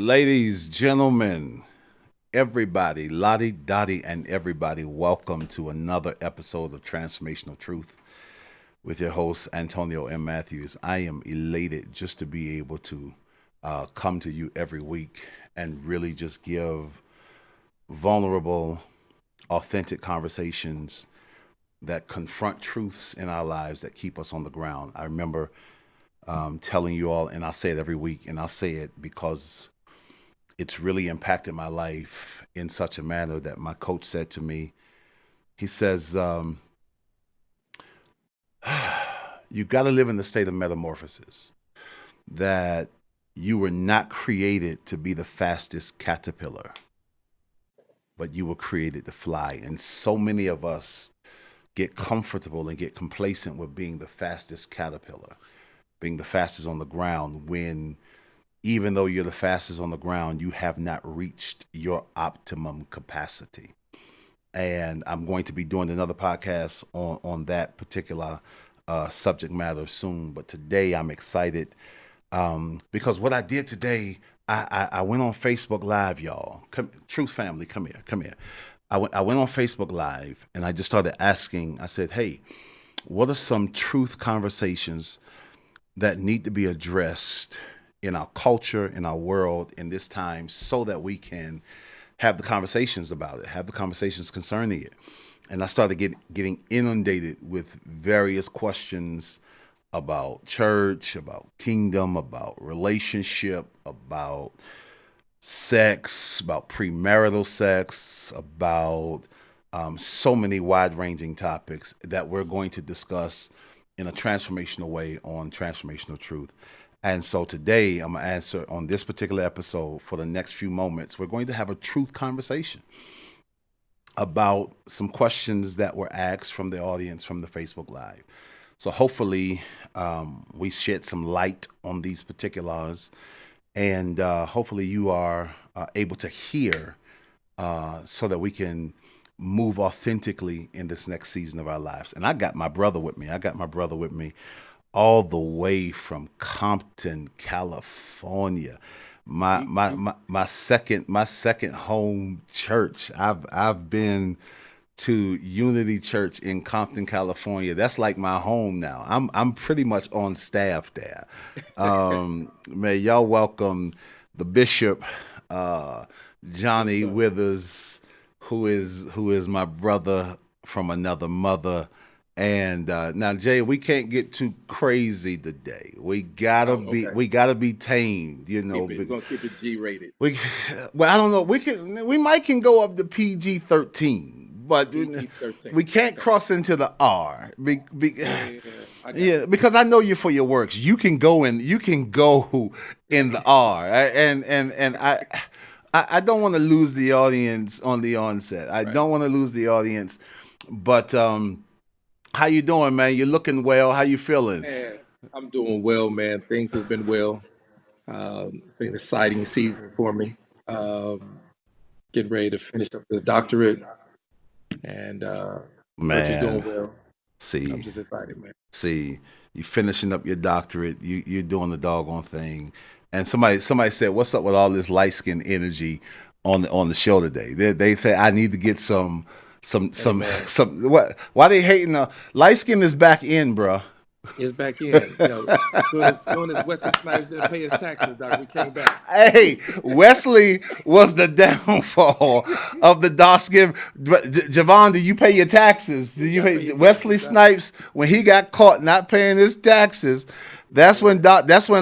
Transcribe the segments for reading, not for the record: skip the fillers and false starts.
Ladies, gentlemen, everybody, Lottie, Dottie, and everybody, welcome to another episode of Transformational Truth with your host, Antonio M. Matthews. I am elated just to be able to come to you every week and really just give vulnerable, authentic conversations that confront truths in our lives that keep us on the ground. I remember telling you all, and I'll say it every week, and I'll say it because it's really impacted my life in such a manner that my coach said to me, he says, you got to live in the state of metamorphosis, that you were not created to be the fastest caterpillar, but you were created to fly. And so many of us get comfortable and get complacent with being the fastest caterpillar, being the fastest on the ground, when even though you're the fastest on the ground, you have not reached your optimum capacity. And I'm going to be doing another podcast on that particular subject matter soon. But today I'm excited because what I did today, I went on Facebook Live, y'all. Truth family, come here, come here. I went on Facebook Live and I just started asking, I said, hey, what are some truth conversations that need to be addressed in our culture, in our world, in this time, so that we can have the conversations about it, have the conversations concerning it. And I started getting inundated with various questions about church, about kingdom, about relationship, about sex, about premarital sex, about so many wide-ranging topics that we're going to discuss in a transformational way on Transformational Truth. And so today I'm going to answer on this particular episode for the next few moments. We're going to have a truth conversation about some questions that were asked from the audience from the Facebook Live. So hopefully we shed some light on these particulars, and hopefully you are able to hear so that we can move authentically in this next season of our lives. And I got my brother with me. All the way from Compton, California. My second home church. I've been to Unity Church in Compton, California. That's like my home now. I'm pretty much on staff there. May y'all welcome the bishop, Johnny Withers, who is my brother from another mother. And now, Jay, we can't get too crazy today. We gotta be tamed, We're gonna keep it G-rated. We, well, I don't know. We might can go up to PG-13, but PG-13. we can't Okay. cross into the R. Yeah, I got Yeah, because I know you for your works. You can go in the R, and I don't want to lose the audience on the onset. I you. Right. don't want to lose the audience, but how you doing, man? You're looking well. How you feeling? Man, I'm doing well, man. Things have been well. It's been an exciting season for me. Um, Getting ready to finish up the doctorate, and church is doing Man, well. I'm see, just excited, man. see, you finishing up your doctorate. You're doing the doggone thing. And somebody said, "What's up with all this light skin energy on the show today?" They say I need to get some Hey, some man, some. What? Why they hating? Light skin is back in, bruh. it's back in. Soon as Wesley Snipes didn't pay his taxes, doc, we came back. Hey, Wesley was the downfall of the dark skin. Javon, do you pay your taxes? Do You you gotta pay pay your Wesley taxes, doc. Snipes when he got caught not paying his taxes? That's when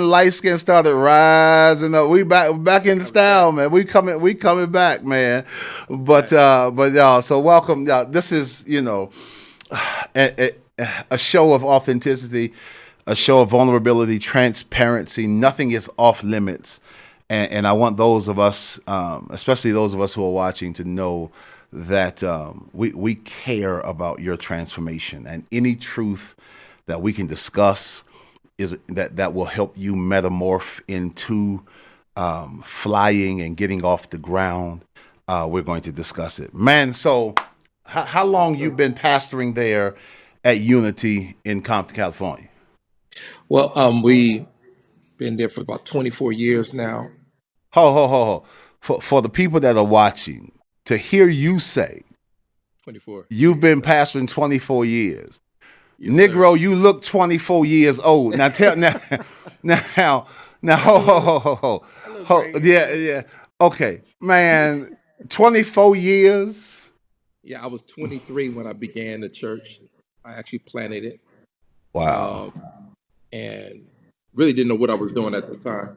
light skin started rising up. We back in Coming back. style, man. We coming back, man. But Right. y'all, so welcome, y'all. This is a, a show of authenticity, a show of vulnerability, transparency. Nothing is off limits. And I want those of us, especially those of us who are watching, to know that we care about your transformation, and any truth that we can discuss is that will help you metamorph into flying and getting off the ground. We're going to discuss it, man. So, how Yes, long you sir. been pastoring there at Unity in Compton, California? Well, we been there for about 24 years now. Ho ho ho ho. For the people that are watching, to hear you say 24. you've Yes, been sir. pastoring 24 years, Yes, sir. Negro, you look 24 years old. Now tell now now I ho got ho ho ho ho a little ho gray hair, yeah man. yeah okay man 24 years. Yeah, I was 23 when I began the church. I actually planted it, Wow. um, and really didn't know what I was doing at the time,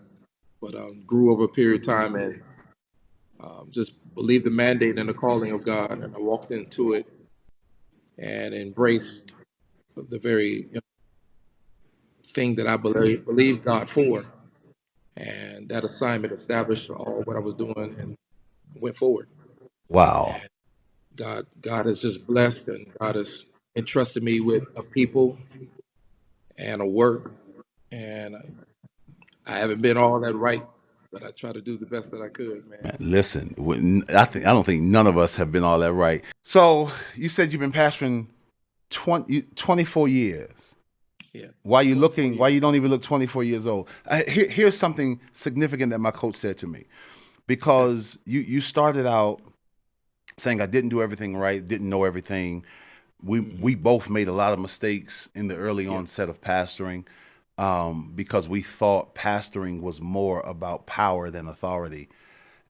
but grew over a period of time and just believed the mandate and the calling of God, and I walked into it and embraced the very thing that I believe God for, and that assignment established all what I was doing and went forward. Wow. And God has just blessed, and God has entrusted me with a people and a work, and I haven't been all that right, but I try to do the best that I could, man. Man, listen, I don't think none of us have been all that right. So you said you've been pastoring 24 years. Yeah, Why you 24 looking? Why years. you don't even look 24 years old? Here's something significant that my coach said to me, Okay. because you started out saying I didn't do everything right, didn't know everything. We Hmm. both made a lot of mistakes in the early Yeah. onset of pastoring, because we thought pastoring was more about power than authority.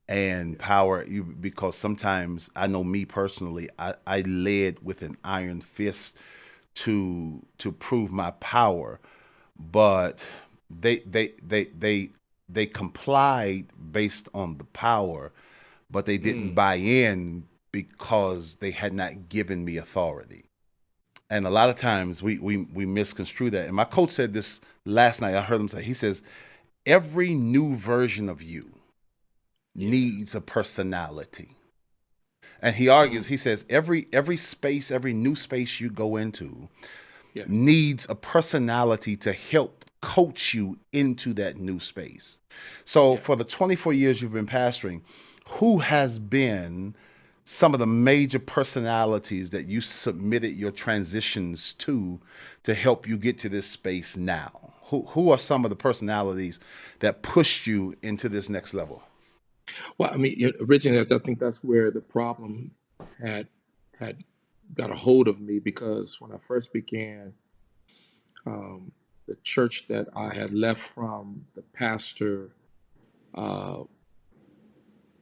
And Yeah. power, because sometimes I know me personally, I led with an iron fist to prove my power, but they complied based on the power, but they didn't Mm. buy in because they had not given me authority. And a lot of times we misconstrue that. And my coach said this last night. I heard him say, he says, every new version of you Yeah. needs a personality. And he argues, Mm. he says, every space, every new space you go into Yeah. needs a personality to help coach you into that new space. So Yeah. for the 24 years you've been pastoring, who has been some of the major personalities that you submitted your transitions to help you get to this space now? Who are some of the personalities that pushed you into this next level? Well, I mean, originally, I think that's where the problem had had got a hold of me because when I first began, um, the church that I had left from, the pastor uh,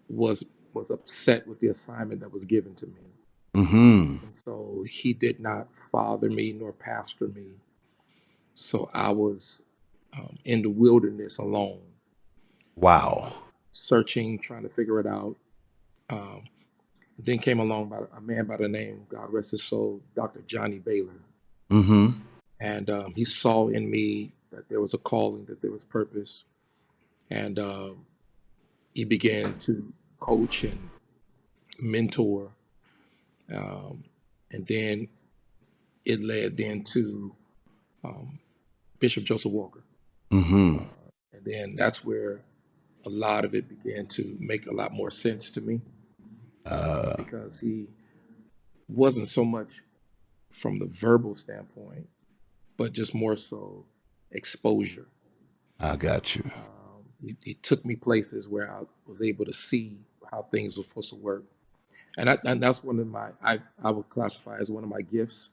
was was upset with the assignment that was given to me, Mm-hmm. and so he did not father me nor pastor me. So I was in the wilderness alone, Wow. uh, searching, trying to figure it out. Um, then came along by a man by the name, God rest his soul, Dr. Johnny Baylor. Mm-hmm. And he saw in me that there was a calling, that there was purpose. And he began to coach and mentor. Um, and then it led then to um, Bishop Joseph Walker. Mm-hmm. And then that's where a lot of it began to make a lot more sense to me because he wasn't so much from the verbal standpoint, but just more so exposure. I got you. He took me places where I was able to see how things were supposed to work, and that's one of I would classify as one of my gifts,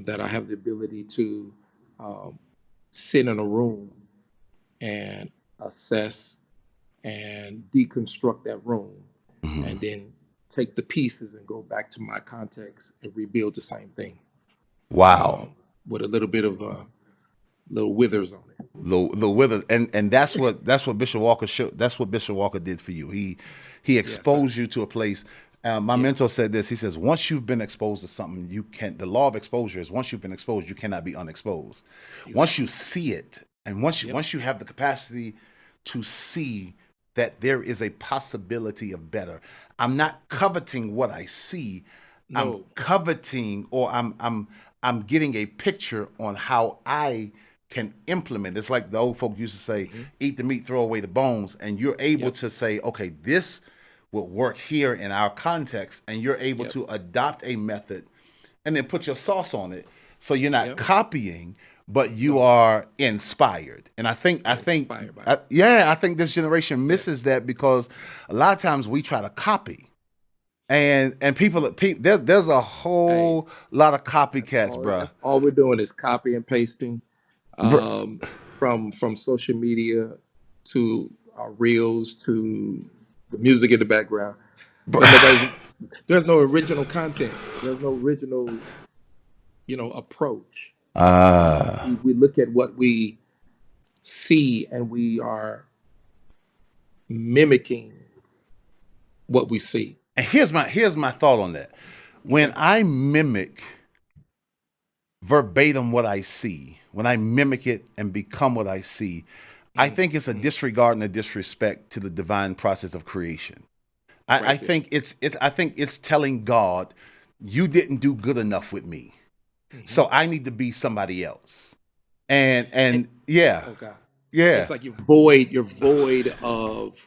that I have the ability to um, sit in a room and assess and deconstruct that room, Mm-hmm. and then take the pieces and go back to my context and rebuild the same thing, Wow. um, with a little bit of little withers on it. The wither, and that's what Bishop Walker showed. That's what Bishop Walker did for you. He Yes, sir. exposed you to a place. My Yeah. mentor said this. He says, once you've been exposed to something, you can. The law of exposure is once you've been exposed, you cannot be unexposed. Once you Exactly. see it, and once you Yep. once you have the capacity to see that there is a possibility of better. I'm not coveting what I see. I'm No. coveting, or I'm getting a picture on how I can implement. It's like the old folk used to say, Hmm. eat the meat, throw away the bones. And you're able Yep. to say, okay, this will work here in our context. And you're able Yep. to adopt a method and then put your sauce on it. So you're not Yep. copying, but you No, are inspired. And you're inspired by it. I think this generation Yeah. misses that because a lot of times we try to copy. And there's a Hey, whole lot of copycats, bruh. that's all we're doing is copy and pasting Br- from social media to our reels to the music in the background. But br- there's no original content. There's no original, approach. uh, We look at what we see and we are mimicking what we see. and here's my thought on that. When Okay. I mimic verbatim what I see, when I mimic it and become what I see, I Mm, think it's a mm, disregard and a disrespect to the divine process of creation. I right there. think it's telling God, you didn't do good enough with me, Hmm. so I need to be somebody else. And And yeah, oh God, yeah, it's like you're void of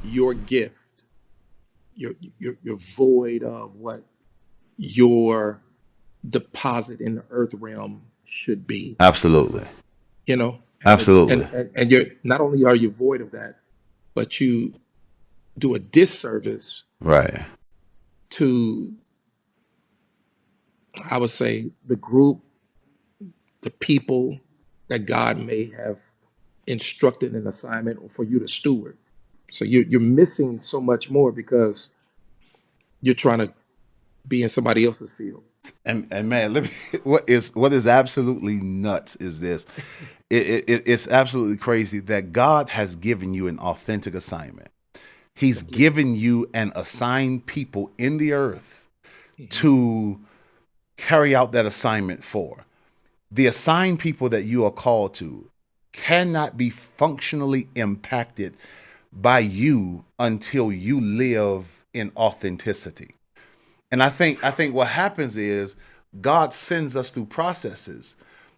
your gift. You're void of what your deposit in the earth realm should be. absolutely, And it's absolutely, and you're not only are you void of that, but you do a disservice right. to, I would say, the group, the people that God may have instructed an assignment for you to steward. So you're missing so much more because you're trying to be in somebody else's field. And man, let me what is absolutely nuts is this. It's absolutely crazy that God has given you an authentic assignment. He's Yes, Lord. given you an assigned people in the earth Hmm. to carry out that assignment for. The assigned people that you are called to cannot be functionally impacted by you until you live in authenticity. And I think what happens is God sends us through processes,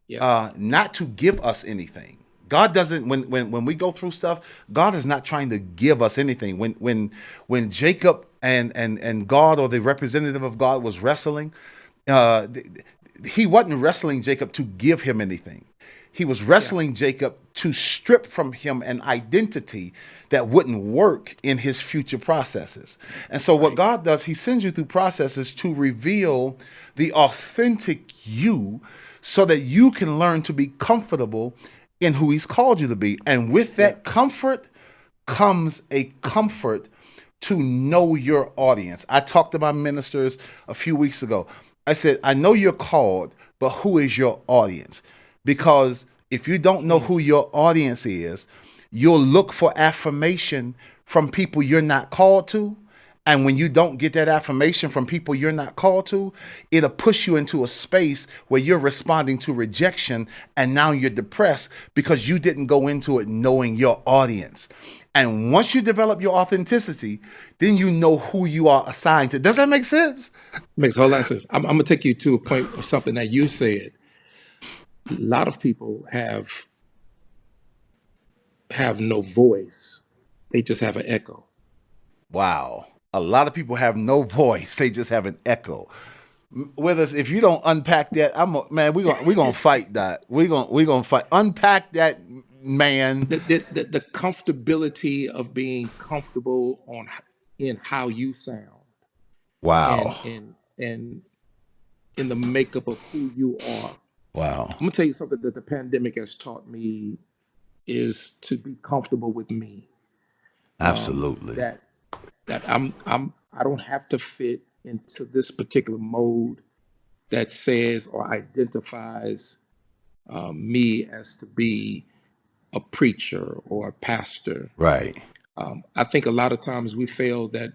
Yeah. not to give us anything. God doesn't when we go through stuff, God is not trying to give us anything. When Jacob and God, or the representative of God, was wrestling, uh, he wasn't wrestling Jacob to give him anything. He was Yeah. wrestling Jacob to strip from him an identity that wouldn't work in his future processes. And so, what Right. God does, He sends you through processes to reveal the authentic you so that you can learn to be comfortable in who He's called you to be. And with Yeah. that comfort comes a comfort to know your audience. I talked to my ministers a few weeks ago. I said, I know you're called, but who is your audience? Because if you don't know Mm. who your audience is, you'll look for affirmation from people you're not called to. And when you don't get that affirmation from people you're not called to, it'll push you into a space where you're responding to rejection, and now you're depressed because you didn't go into it knowing your audience. And once you develop your authenticity, then you know who you are assigned to. Does that make sense? Makes a whole lot of sense. I'm gonna take you to a point of something that you said. A lot of people have no voice. They just have an echo. Wow. A lot of people have no voice. They just have an echo. With us, if you don't unpack that, man, we're gonna fight that. We're gonna fight. Unpack that, man. The comfortability of being comfortable in how you sound and Wow. and in the makeup of who you are. Wow. I'm gonna tell you something that the pandemic has taught me is to be comfortable with me. Absolutely. That I don't have to fit into this particular mode that says or identifies me as to be a preacher or a pastor. Right. I think a lot of times we fail that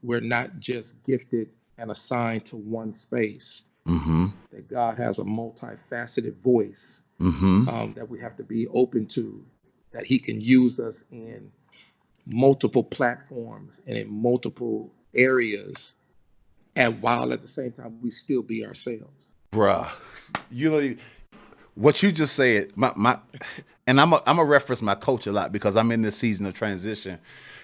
we're not just gifted and assigned to one space, Mm-hmm. that God has a multifaceted voice Mm-hmm. that we have to be open to, that He can use us in multiple platforms and in multiple areas, and while at the same time we still be ourselves. Bruh. You know what you just said, my and I'm a reference my coach a lot because I'm in this season of transition,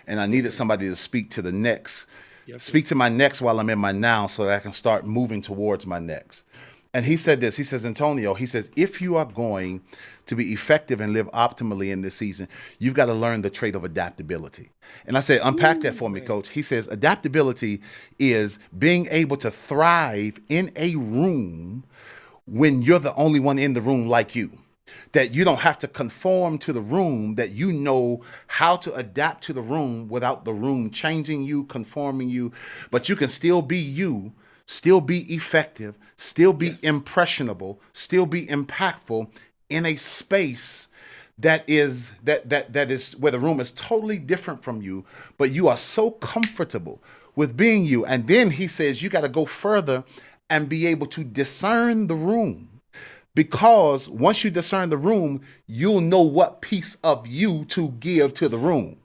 and I Yes, needed sir. somebody to speak to the next. Yes, sir. Speak to my next while I'm in my now so that I can start moving towards my next. And he said this. He says, Antonio, he says, if you are going to be effective and live optimally in this season, you've got to learn the trait of adaptability. And I said, unpack that Ooh, for me, man. coach. He says, adaptability is being able to thrive in a room when you're the only one in the room like you. That you don't have to conform to the room, that you know how to adapt to the room without the room changing you, conforming you, but you can still be you, still be effective, still be Yes. impressionable, still be impactful in a space that is where the room is totally different from you, but you are so comfortable with being you. And then he says you got to go further and be able to discern the room, because once you discern the room, you'll know what piece of you to give to the room.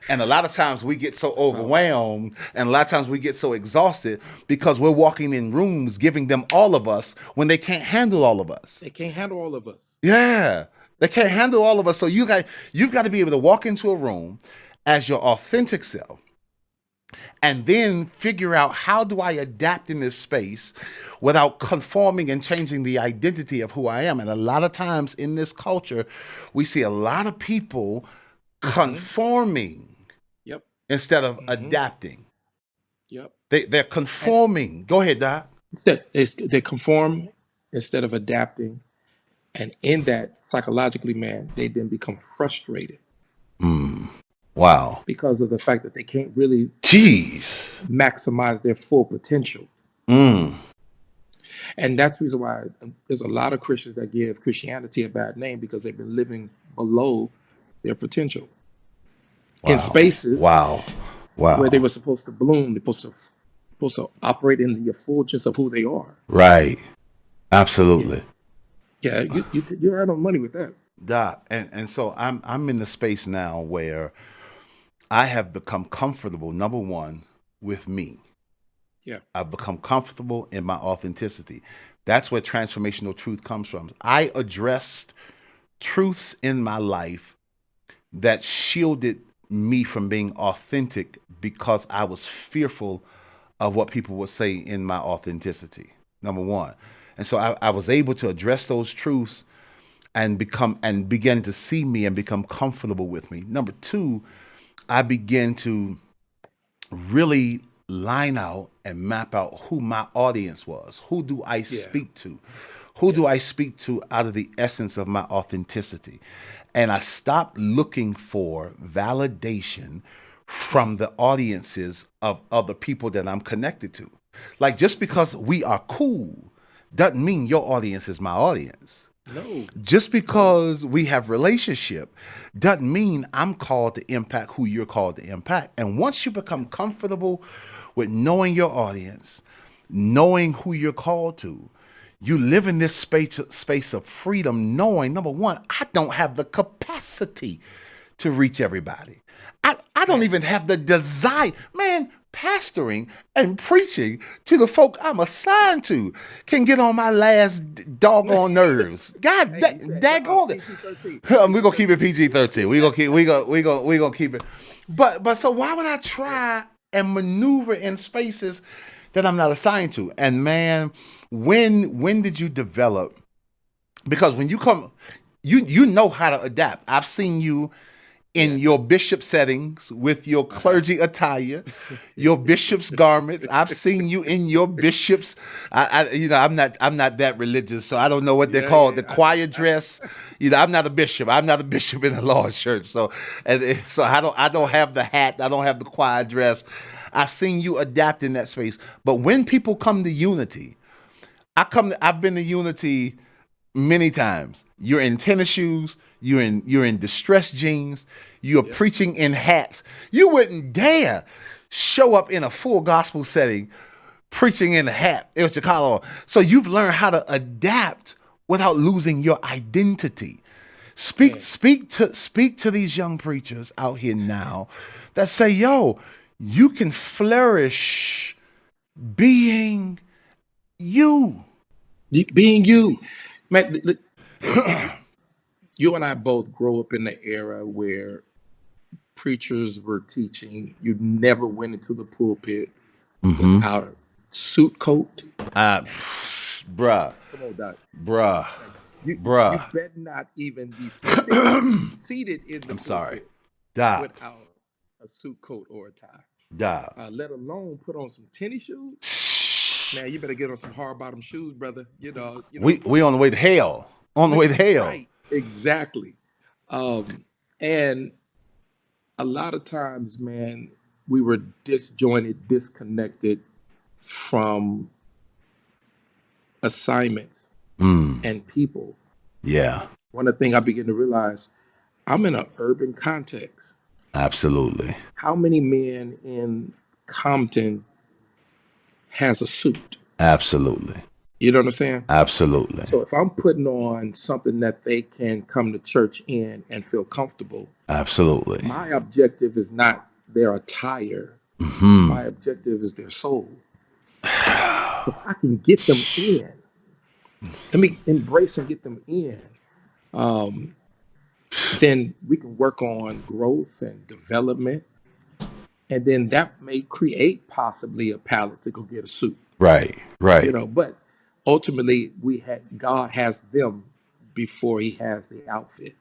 And a lot of times we get so Wow. overwhelmed, and a lot of times we get so exhausted because we're walking in rooms giving them all of us when they can't handle all of us. They can't handle all of us. Yeah. They can't handle all of us. So you've got to be able to walk into a room as your authentic self, and then figure out, how do I adapt in this space without conforming and changing the identity of who I am. And a lot of times in this culture, we see a lot of people Mm-hmm. conforming Yep. instead of Mm-hmm. adapting. Yep. They're And conforming. Go ahead, Doc. they conform instead of adapting. And in that, psychologically, man, they then become frustrated Wow. because of the fact that they can't really Jeez. maximize their full potential. Mm. And that's the reason why there's a lot of Christians that give Christianity a bad name, because they've been living below their potential in Wow. spaces Wow. where they Wow. were supposed to bloom. They're supposed to operate in the fullness of who they are. Right. Yeah, Absolutely. yeah, you're right on money with that. Doc. And so I'm in the space now where I have become comfortable, number one, with me. Yeah, I've become comfortable in my authenticity. That's where transformational truth comes from. I addressed truths in my life that shielded me from being authentic because I was fearful of what people would say in my authenticity. Number one. And so I was able to address those truths and begin to see me and become comfortable with me. Number two, I began to really line out and map out who my audience was. Who do I yeah, speak to? Who yeah, do I speak to out of the essence of my authenticity? And I stopped looking for validation mm, from the audiences of other people that I'm connected to. Like, just because we are cool doesn't mean your audience is my audience. no, Just no, because we have relationship doesn't mean I'm called to impact who you're called to impact. And once you yeah, become comfortable with knowing your audience, knowing who you're called to, you live in this space of freedom, knowing, number one, I don't have the capacity to reach everybody. I don't man, even have the desire. Man, pastoring and preaching to the folk I'm assigned to can get on my last man. doggone nerves. God, Hey, you said no, daggone it. PG-13, We're gonna keep it PG-13. PG-13. We gonna keep it. But so why would I try and maneuver in spaces that I'm not assigned to? And man, when did you develop? Because when you come, you know how to adapt. I've seen you in Yes. your bishop settings with your Uh-huh. clergy attire, your bishop's garments. I've seen you in your bishop's. I'm not that religious, so I don't know what they Yeah, call yeah, it, the choir dress. I'm not a bishop. I'm not a bishop in the Lord's church. So, so I don't have the hat. I don't have the choir dress. I've seen you adapt in that space. But when people come to unity, I've been to unity many times. You're in tennis shoes, you're in distressed jeans, you're yeah, preaching in hats. You wouldn't dare show up in a full gospel setting preaching in a hat with your collar on. So you've learned how to adapt without losing your identity. Speak man. speak to speak to these young preachers out here now that say, yo, you can flourish being you. Being you, man. You and I both grow up in the era where preachers were teaching you never went into the pulpit Mm-hmm. without a suit coat, Uh, Bruh, Come on, Doc. bruh, Like you bruh. better not even be seated in the I'm sorry. pulpit Dog, without a suit coat or a tie. dog. Let alone put on some tennis shoes. Man, you better get on some hard bottom shoes, brother. We on the way to hell. On the way to hell. Right, exactly. And a lot of times, man, we were disjointed, disconnected from assignments Mm, and people. yeah, One of the things I begin to realize, I'm in an urban context. absolutely. How many men in Compton has a suit? Absolutely. You know what I'm saying? Absolutely. So if I'm putting on something that they can come to church in and feel comfortable, Absolutely. my objective is not their attire. Hmm. My objective is their soul. If I can get them in, let me embrace and get them in. Um, then we can work on growth and development, and then that may create possibly a palette to go get a suit. Right. Right. But ultimately, God has them before He has the outfit.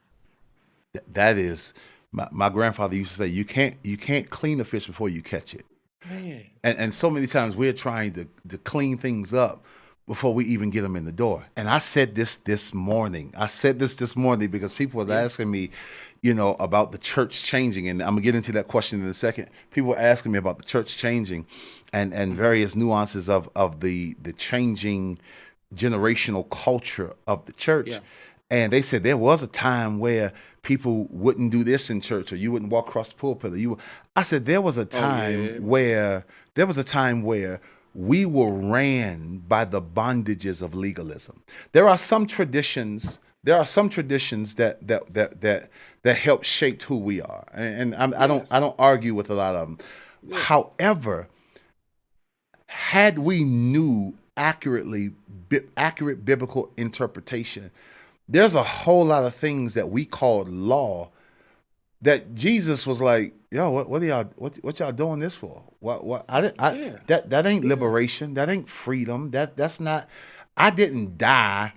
That is my grandfather used to say you can't clean a fish before you catch it. Man, And so many times we're trying to clean things up before we even get them in the door. And I said this morning. I said this morning because people was yeah, asking me, about the church changing, and I'm gonna get into that question in a second. People were asking me about the church changing, and various nuances of the changing generational culture of the church. yeah. And they said there was a time where people wouldn't do this in church, or you wouldn't walk across the pulpit. I said Oh yeah, there was a time where we were ran by the bondages of legalism. There are some traditions. There are some traditions that help shape who we are, and I yes, don't argue with a lot of them. yeah, However, had we knew accurate biblical interpretation, there's a whole lot of things that we call law that Jesus was like, yo, what are y'all what y'all doing this for? What I yeah, that ain't yeah. liberation, that ain't freedom, that's not. I didn't die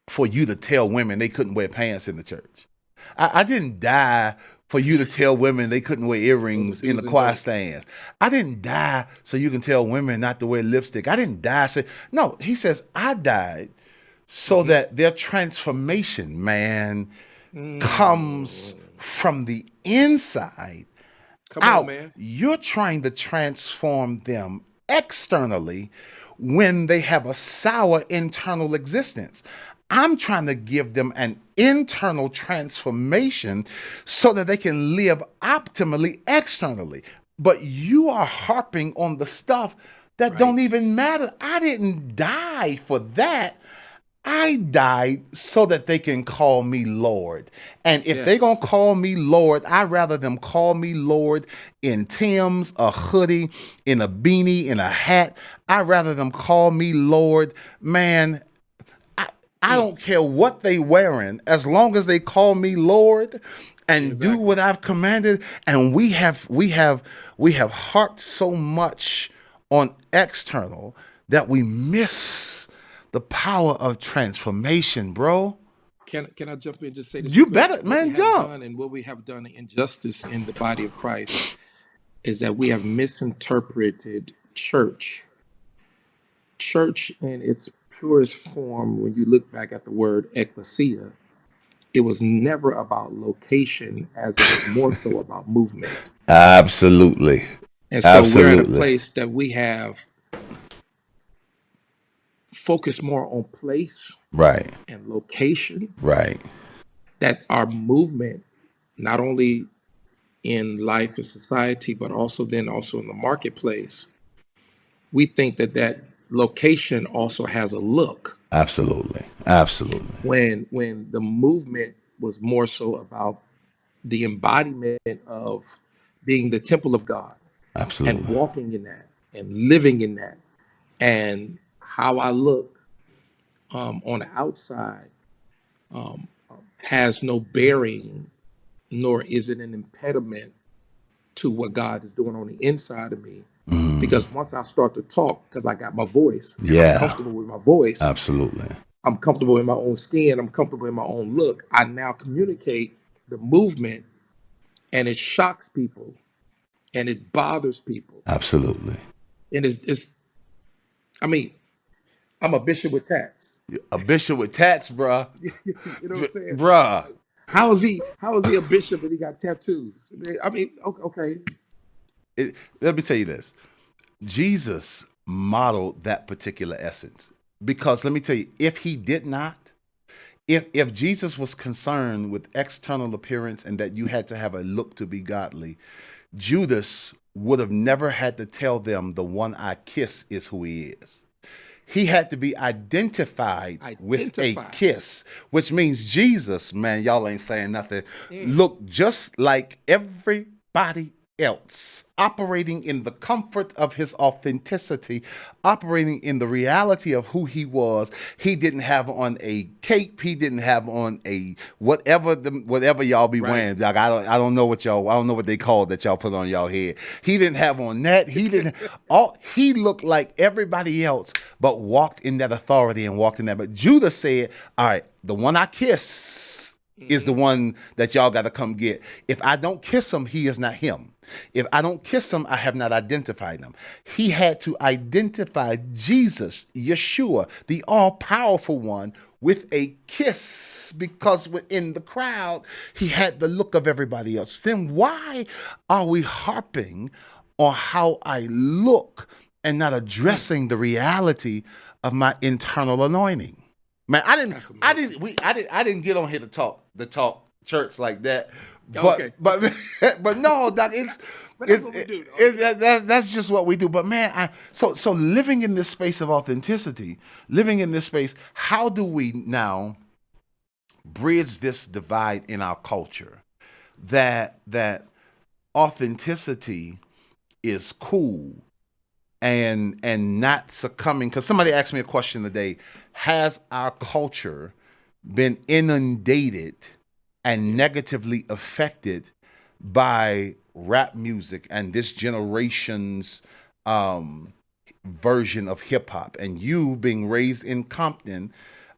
for you to tell women they couldn't wear pants in the church. I didn't die for you to tell women they couldn't wear Those are earrings in the do's and choir don'ts. stands. I didn't die so you can tell women not to wear lipstick. I didn't die so no, he says I died so Hmm. that their transformation, man, comes Mm. from the inside Come on, out. man. You're trying to transform them externally when they have a sour internal existence. I'm trying to give them an internal transformation so that they can live optimally externally. But you are harping on the stuff that Right. don't even matter. I didn't die for that. I died so that they can call me Lord. And if they're Yes. going to call me Lord, I'd rather them call me Lord in Tim's, a hoodie, in a beanie, in a hat. I'd rather them call me Lord. Man, I, I Mm. don't care what they wearing as long as they call me Lord and do Exactly. what I've commanded. And we have harped so much on external that we miss the power of transformation, bro. Can I jump in and just say this real You quick? better, What we man, have jump. done and what we have done injustice in the body of Christ is that we have misinterpreted church. Church in its purest form, when you look back at the word ecclesia, it was never about location as it is more so about movement. Absolutely. And so we're at a Absolutely. place that we have focused more on place Right. and location, Right. that our movement, not only in life and society, but also in the marketplace, we think that that location also has a look. Absolutely. Absolutely. When the movement was more so about the embodiment of being the temple of God and Absolutely. walking in that and living in that, and how I look on the outside has no bearing, nor is it an impediment to what God is doing on the inside of me. Because once I start to talk, because I got my voice and I'm Yeah, comfortable with my voice, absolutely. I'm comfortable in my own skin, I'm comfortable in my own look. I now communicate the movement, and it shocks people and it bothers people. Absolutely. And it's I mean, I'm a bishop with tats. A bishop with tats, bruh. You know what I'm saying? Bruh. How is he a bishop and he got tattoos? I mean, okay. Let me tell you this. Jesus modeled that particular essence. Because let me tell you, if he did not, if Jesus was concerned with external appearance and that you had to have a look to be godly, Judas would have never had to tell them the one I kiss is who he is. He had to be identified with a Identify. kiss, which means Jesus, man, y'all ain't saying nothing, Mm, looked just like everybody else, operating in the comfort of his authenticity, operating in the reality of who he was. He didn't have on a cape. He didn't have on a whatever y'all be right. wearing. Like I don't know what y'all, I don't know what they call that y'all put on y'all head. He didn't have on that. He didn't. All he looked like everybody else, but walked in that authority and walked in that. But Judas said, "All right, the one I kiss is the Hmm. one that y'all got to come get. If I don't kiss him, he is not him. If I don't kiss him, I have not identified him." He had to identify Jesus, Yeshua, the all powerful one, with a kiss because within the crowd, he had the look of everybody else. Then why are we harping on how I look and not Mm, addressing the reality of my internal anointing? Man, that's amazing. I didn't get on here to talk church like that, Okay. but but no, Doc, But that's what we do, though. that's just what we do. But man, so living in this space of authenticity, living in this space, how do we now bridge this divide in our culture that authenticity is cool and not succumbing? Because somebody asked me a question today: has our culture been inundated and Yeah. negatively affected by rap music and this generation's um, version of hip hop? And you being raised in Compton,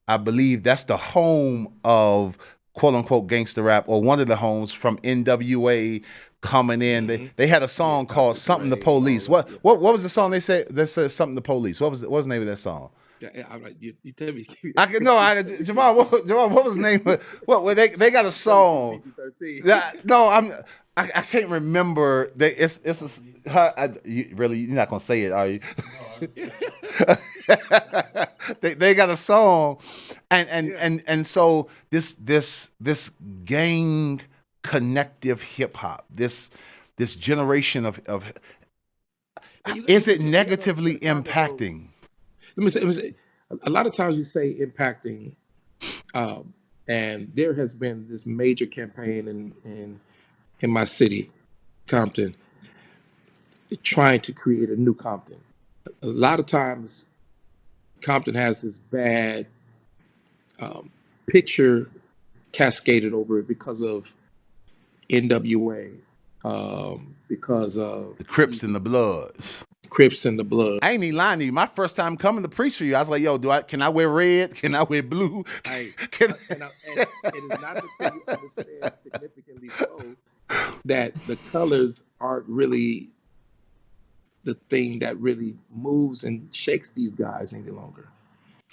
I believe that's the home of quote unquote gangster rap, or one of the homes from NWA coming in. Hmm. They had a Yeah, song called Dr. "Something to Dre and all Police." them. Yeah. What was the song they said that said "Something to Police"? What was the name of that song? Yeah, I'm like, you tell me. I can no, You I tell me keep it Javon. Javon, what was the name? Well, they got a You tell me keep song. PG-13. No, I can't remember. Really, you're not gonna say it, are you? They got a song, Yeah. and so this gang connective hip hop, this generation of And is it you gotta negatively understand something though. impacting? Let me say, a lot of times you say impacting, um, and there has been this major campaign in my city, Compton, trying to create a new Compton. A lot of times, Compton has this bad um, picture cascaded over it because of NWA, because of The Crips and the Bloods. Crips and the Blood. I ain't even lying to you. My first time coming to preach for you, I was like, "Yo, can I wear red? Can I wear blue? I Can and it is not until you understand significantly so that the colors aren't really the thing that really moves and shakes these guys any longer.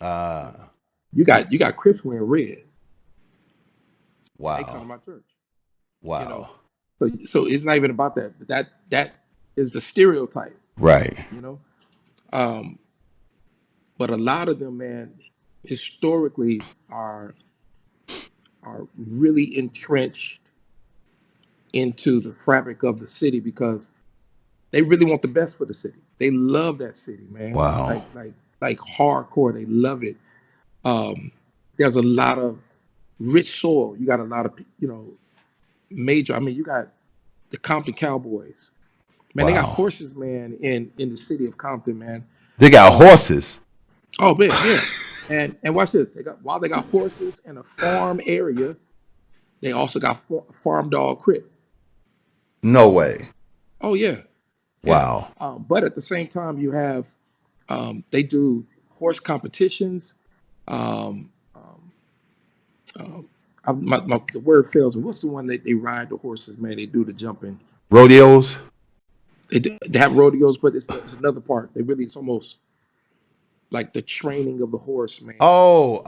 Ah, You got Crips wearing red, and they come wow, to my church. You know, wow, so it's not even about that. But that is the stereotype. right, You know, um, but a lot of them, man, historically are really entrenched into the fabric of the city because they really want the best for the city. They love that city, man. wow, Like hardcore. They love it. Um, there's a lot of rich soil. You got a lot of major. I mean, you got the Compton Cowboys. Man, they got wow. horses, man, in the city of Compton, man. They got Um, horses. oh man, yeah. And watch this. While they got horses in a farm area, they also got farm dog crip. No way. Oh yeah. Yeah. Wow. But at the same time, you have they do horse competitions. Um, um, the word fails me. What's the one that they ride the horses, man? They do the jumping. Rodeos. They have rodeos, but it's another part. They really, it's almost like the training of the horse, man. Oh,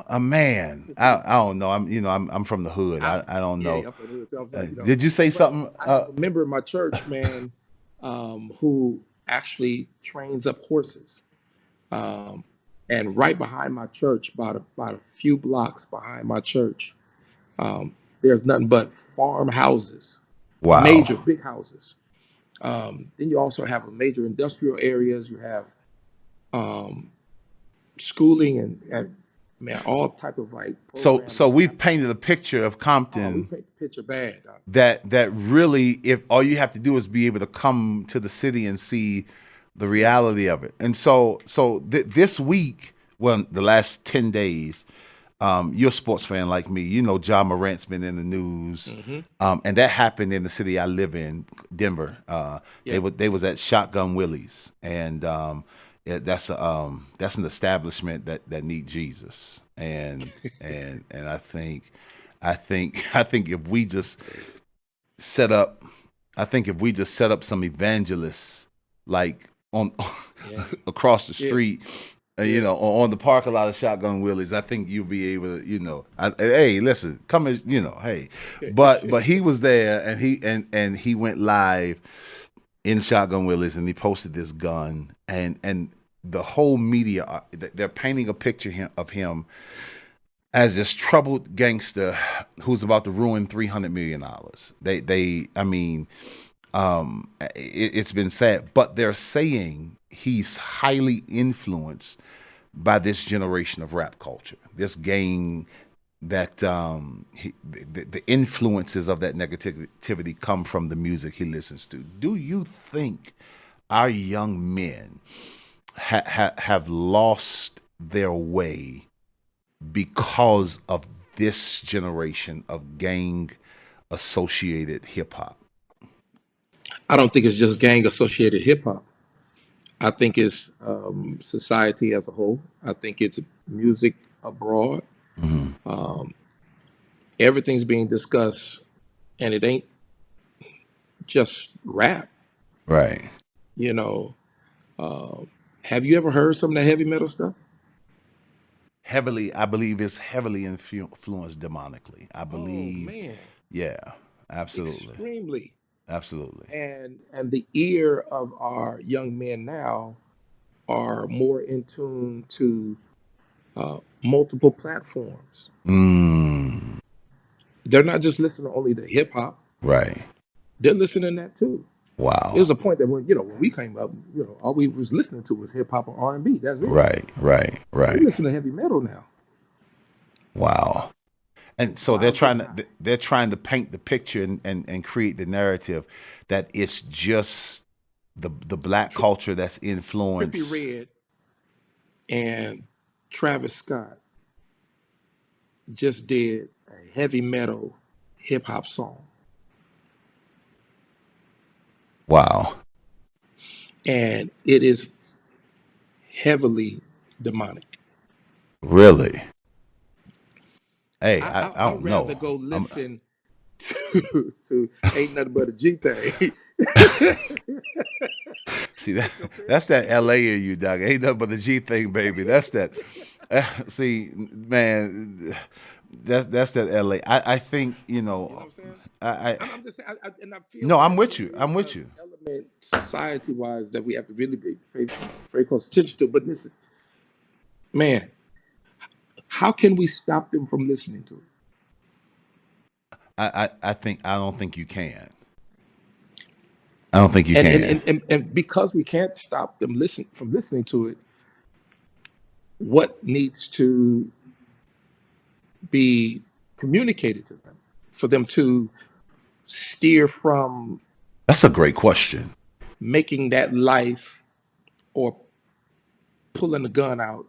a I man. can't think of I don't know. I'm from the hood. I, I don't yeah, know. yeah, up in the hood. So I was like, Did you say but something? I have a member in my church, man, who actually trains up horses. Um, and right behind my church, about a few blocks behind my church, there's nothing but farmhouses, major Wow. big houses. Then you also have major industrial areas. You have um, schooling and man, all type of like programs So that are we've happening. painted a picture of Oh, we Compton paint the picture bad, dog. that really, if all you have to do is be able to come to the city and see the Yeah. reality of it. And this week, well, the last 10 days, you're a sports fan like me. You know, John Morant's been in the news, Hmm. and that happened in the city I live in, Denver. Yeah. They was at Shotgun Willie's, and that's an establishment that need Jesus, and I think if we just set up, I think if we just set up some evangelists like on Yeah. across the Yeah. street, Yeah. on the parking lot of Shotgun Willie's, I think you'll be able to, hey, listen, come as, hey, but he was there, and he went live in Shotgun Willie's, and he posted this gun, and the whole media, they're painting a picture of him as this troubled gangster who's about to ruin $300 million. I mean, it's been sad, but they're saying he's highly influenced by this generation of rap culture, this gang that the influences of that negativity come from the music he listens to. Do you think our young men have lost their way because of this generation of gang associated hip hop? I don't think it's just gang associated hip hop. I think it's society as a whole. I think it's music abroad. Hmm. Um, Everything's being discussed, and it ain't just rap. Right. You know, uh, have you ever heard some of the heavy metal stuff? Heavily, I believe it's heavily influenced demonically. I Oh believe, man, yeah, absolutely, extremely. absolutely. And the ear of our young men now are more in tune to multiple platforms. Mm, They're not just listening only to hip hop; right. they're listening to that too. It Wow. was a point that when we came up, all we was listening to was hip hop or R&B. That's it. Right, right, They right. listen to heavy metal now. Wow. And so Why is that not? they're trying to paint the picture and create the narrative that it's just the black Tri- culture that's Trippy influenced. Red and Travis Scott just did a heavy metal hip hop song, Wow. and it is heavily demonic. Really? Hey, I I'd don't rather know. go I'm listen to Ain't Nothing But a G Thing. see that You know what I'm saying? that's that LA in you, dog. Ain't nothing but the G thing, baby. That's that. See, man, that's that LA. I think You know what I'm saying? I I'm just saying, and I feel no, like I'm that's with a you. real I'm with you. element society wise that we have to really be pay very close attention to. But listen, man, how can we stop them from listening to it? I don't think you can. I don't think you can. And because we can't stop them listening to it, what needs to be communicated to them for them to steer from That's a great question. making that life or pulling the gun out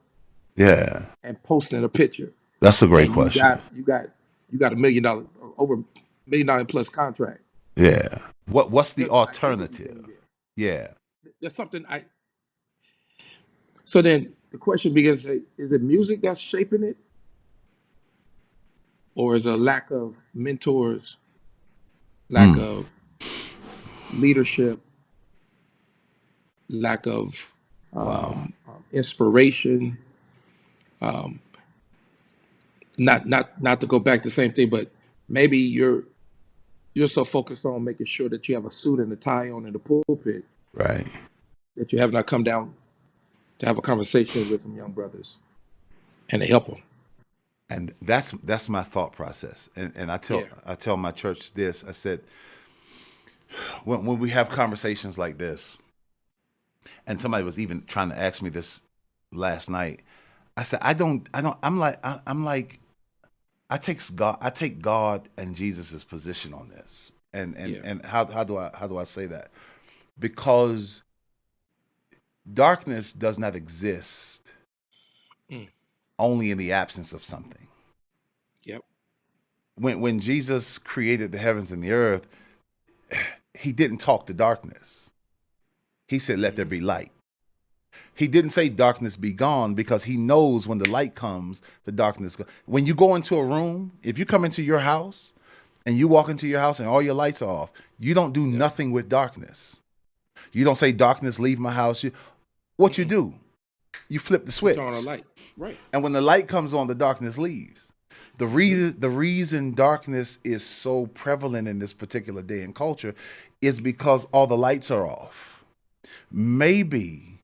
Yeah, and posting a picture that's a great and you question. got $1 million over $1 million plus contract Yeah. What's the just by getting alternative? there. Yeah. There's something I. So then the question begins: is it music that's shaping it, or is it a lack of mentors, lack Mm. of leadership, lack of Wow. inspiration? Um, not to go back to the same thing, but maybe you're so focused on making sure that you have a suit and a tie on in the pulpit Right. that you have not come down to have a conversation with some young brothers and to help them. And that's my thought process. And Yeah, I tell my church this. I said, when we have conversations like this, and somebody was even trying to ask me this last night, I said, I'm like, I take God and Jesus's position on this. yeah, And how do I say that? Because darkness does not exist mm, only in the absence of something. yep, When Jesus created the heavens and the earth, he didn't talk to darkness. He said, "Let there mm, be light." He didn't say darkness be gone, because he knows when the light comes, the darkness goes. When you go into a room, if you come into your house and you walk into your house and all your lights are off, you don't do yep. nothing with darkness. You don't say, "Darkness, leave my house." What you Mm-mm. do, you flip the You turn on a switch. light, right? And when the light comes on, the darkness leaves. Hmm. The reason darkness is so prevalent in this particular day and culture is because all the lights are off. Maybe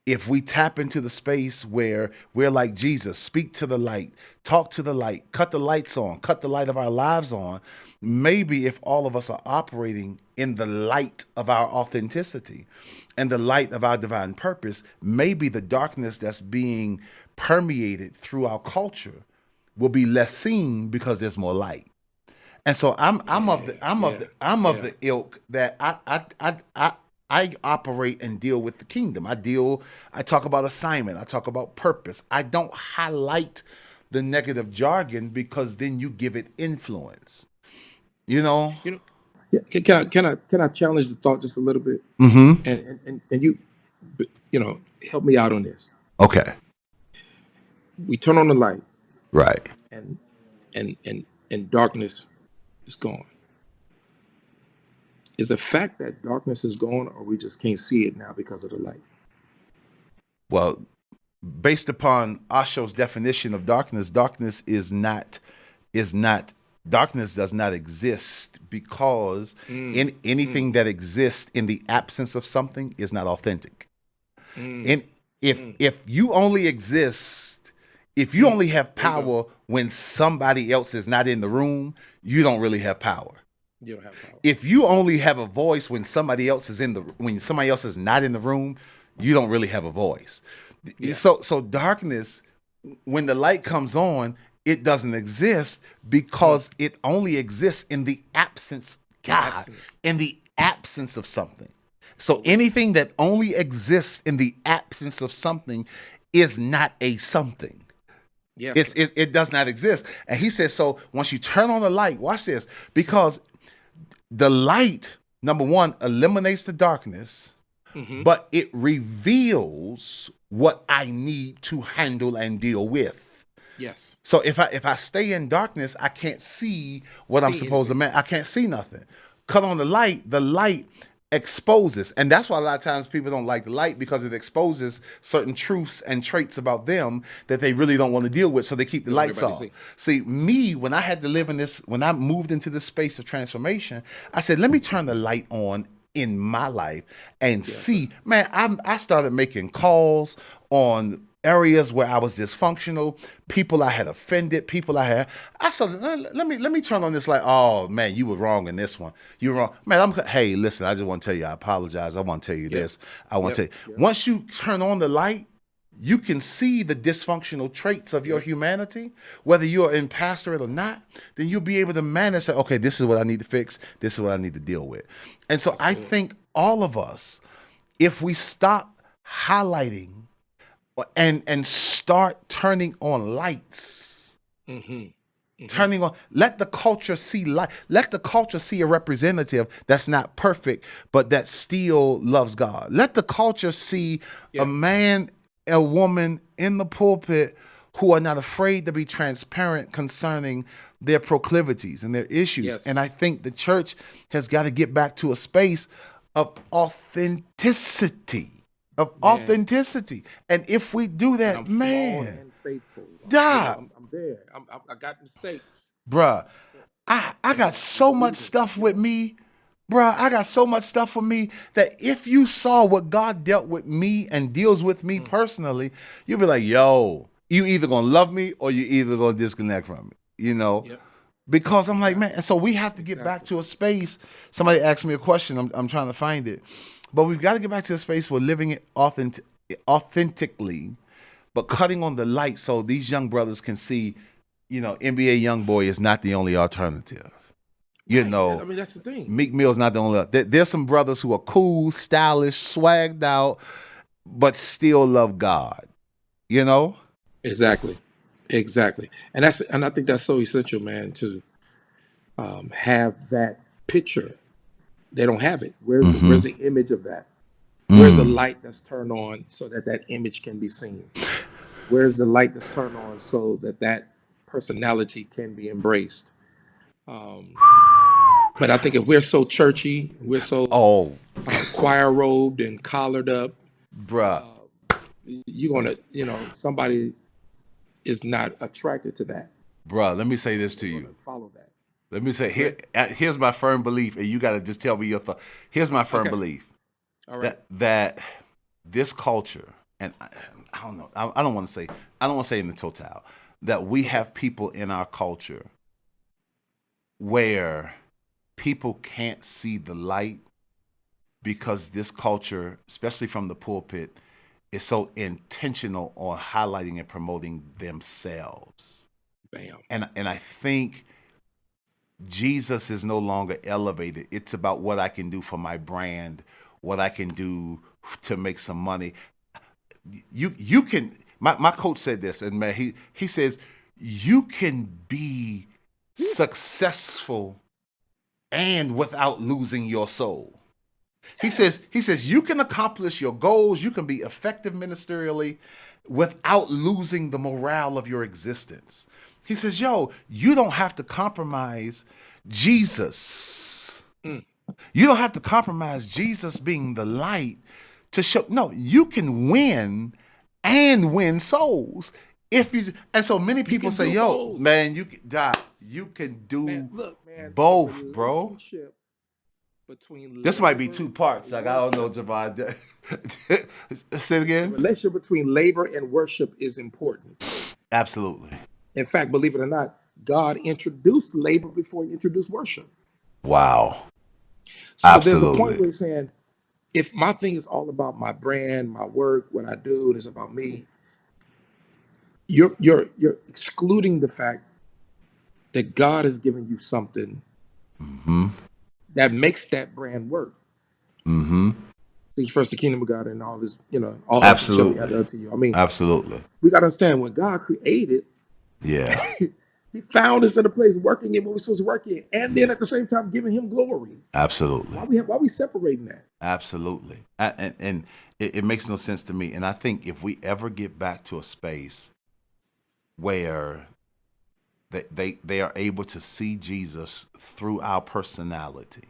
if we tap into the space where we're like Jesus, speak to the light, talk to the light, cut the lights on, cut the light of our lives on, maybe if all of us are operating in the light of our authenticity and the light of our divine purpose, maybe the darkness that's being permeated through our culture will be less seen because there's more light. And so Yeah, yeah, I'm of yeah. the ilk that I operate and deal with the kingdom. I talk about assignment, I talk about purpose. I don't highlight the negative jargon, because then you give it influence. You know? You know, yeah, can I challenge the thought just a little bit, Mm-hmm. and you, help me out on this. Okay. We turn on the light, Right. and and darkness is gone. Is the fact that darkness is gone, or we just can't see it now because of the light? Well, based upon Osho's definition of darkness, is not darkness does not exist, because Mm, in anything mm, that exists in the absence of something is not authentic. mm, And if you only exist, if you mm. only have There you go. power when somebody else is not in the room, you don't really have power. You don't have power. If you only have a voice when somebody else is not in the room, you don't really have a voice. Yeah. So darkness, when the light comes on, it doesn't exist Mm. because it only exists in the absence, God, Absence. in the absence of something. So Correct. anything that only exists in the absence of something is not a something. Yes, sir. It does not exist. And he says, so once you turn on the light, watch this, because the light, number one, eliminates the darkness, Hmm. but it reveals what I need to handle and deal with. Yes. So if I stay in darkness, I can't see what I'm See supposed to anything. I can't see nothing. Cut on the light exposes. And that's why a lot of times people don't like the light, because it exposes certain truths and traits about them that they really don't want to deal with. So they keep the You don't want lights everybody to off. see. See, me, when I had to live in this, when I moved into this space of transformation, I said, let me turn the light on in my life and Yes, sir. see, man, I started making calls on areas where I was dysfunctional, people I had offended, I said, let me turn on this light. Oh man, you were wrong in this one. You were wrong. Man, hey, listen, I just want to tell you, I apologize. I want to tell you Yep. this. I want to Yep. tell you. Yep. Once you turn on the light, you can see the dysfunctional traits of your Yep. humanity, whether you're in pastorate or not, then you'll be able to manage, say, okay, this is what I need to fix, this is what I need to deal with. And so That's I good. think all of us, if we stop highlighting and start turning on lights, Hmm. Hmm. Turning on, let the culture see light. Let the culture see a representative that's not perfect, but that still loves God. Let the culture see a Yeah. man, a woman in the pulpit who are not afraid to be transparent concerning their proclivities and their issues. And I Yes. think the church has got to get back to a space of authenticity. Of Man. authenticity. And if we do And that, I'm flawed man, and faithful. God, I'm there. I got mistakes, bruh, but I but got I'm so much believing. stuff You with know. me, bruh. I got so much stuff with me that if you saw what God dealt with me and deals with me Mm. personally, you'll be like, yo, you either gonna love me or you either gonna disconnect from me, Yep. because I'm like, man, Exactly. and so we have to get back Exactly. to a space. Somebody asked me a question, I'm trying to find it, but we've got to get back to a space where living it authentically, but cutting on the light so these young brothers can see, NBA YoungBoy is not the only alternative. You Right. know, I mean, that's the thing. Meek Mill's not the only. There's some brothers who are cool, stylish, swagged out, but still love God. You know. Exactly. Exactly. And I think that's so essential, man, to have that picture. They don't have it. Where's Mm-hmm. the image of that? Where's the Mm. light that's turned on so that that image can be seen? Where's the light that's turned on so that that personality can be embraced? Um, but I think if we're so churchy, we're so Oh, choir robed and collared up, bruh, uh, you're gonna, somebody is not attracted to that. bruh. Let me say this They're to gonna you. follow that. Let me say Go ahead. here's my firm belief, and you got to just tell me your thought. Here's my firm Okay. belief All right. that this culture, and I don't know, I don't want to say in the total that we Okay. have people in our culture where people can't see the light because this culture, especially from the pulpit, is so intentional on highlighting and promoting themselves. Bam. And I think Jesus is no longer elevated. It's about what I can do for my brand, what I can do to make some money. You can, my coach said this, and man, he says you can be successful and without losing your soul. Yes. He says you can accomplish your goals, you can be effective ministerially without losing the morale of your existence. He says, yo, you don't have to compromise Jesus. Mm. You don't have to compromise Jesus being the light to show. No, you can win and win souls if you. And so many You people can say, do "Yo, both. man, Doc, you can Man, do look, man, a both, bro." relationship between This might be labor two and parts. Like I don't know, worship. Javon. Say it The again. relationship between labor and worship is important. Absolutely. In fact, believe it or not, God introduced labor before he introduced worship. Wow. So there's a point Absolutely. where he's saying, if my thing is all about my brand, my work, what I do, and it's about me, you're excluding the fact that God has given you something Mm-hmm. that makes that brand work. Mm-hmm. Seek first the kingdom of God and all this, all else shall be added Absolutely. unto you. I mean, Absolutely. we got to understand when God created, Yeah. he found us in a place working in what we're supposed to work in, and then at the same time giving him glory. Absolutely. Why we separating that? Absolutely. And it makes no sense to me. And I think if we ever get back to a space where they are able to see Jesus through our personality.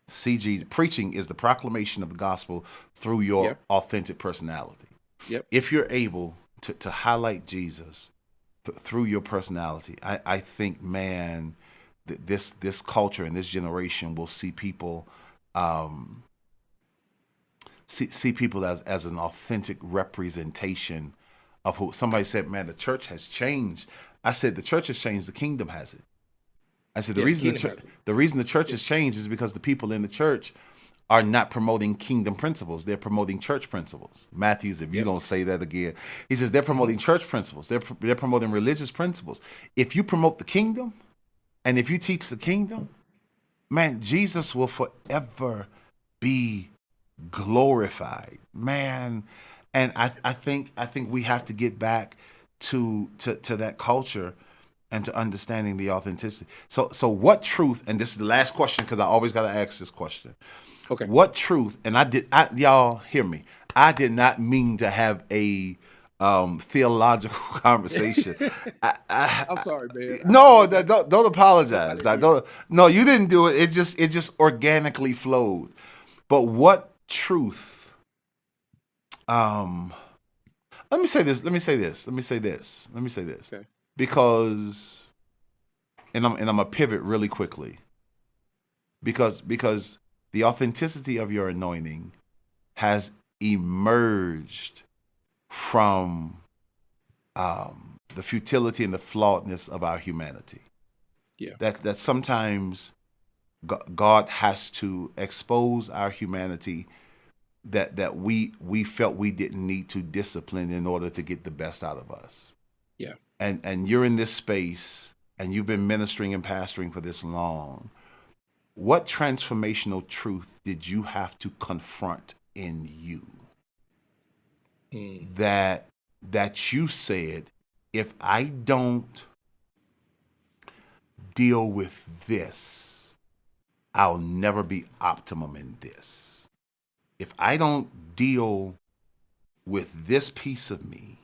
See Jesus. Preaching is the proclamation of the gospel through your Yep, authentic personality. yep. If you're able to highlight Jesus through your personality, I think, man, this culture and this generation will see people um, see people as an authentic representation of who. Somebody said, man, the church has changed. I said, the church has changed, the kingdom hasn't. I said, Yeah, the kingdom has it. the reason the church Yeah, has changed is because the people in the church are not promoting kingdom principles. They're promoting church principles. Matthews, if you yep. don't say that again, he says they're Hmm. promoting church principles. They're promoting religious principles. If you promote the kingdom and if you teach the kingdom, man, Jesus will forever be glorified, man. And I think we have to get back to that culture and to understanding the authenticity. So what truth, and this is the last question because I always got to ask this question. Okay. What truth, and y'all hear me, I did not mean to have a theological conversation. I'm sorry, man. I No, meant that. don't No, I apologize. didn't mean that. No, you didn't do it. It just organically flowed. But what truth? Um, let me say this. Let me say this. Let me say this. Let me say this. Okay. Because, and I'm gonna pivot really quickly. Because the authenticity of your anointing has emerged from the futility and the flawedness of our humanity. Yeah. That sometimes God has to expose our humanity that we felt we didn't need to discipline in order to get the best out of us. Yeah. And you're in this space and you've been ministering and pastoring for this long. What transformational truth did you have to confront in you Mm. that you said, if I don't deal with this, I'll never be optimum in this. If I don't deal with this piece of me,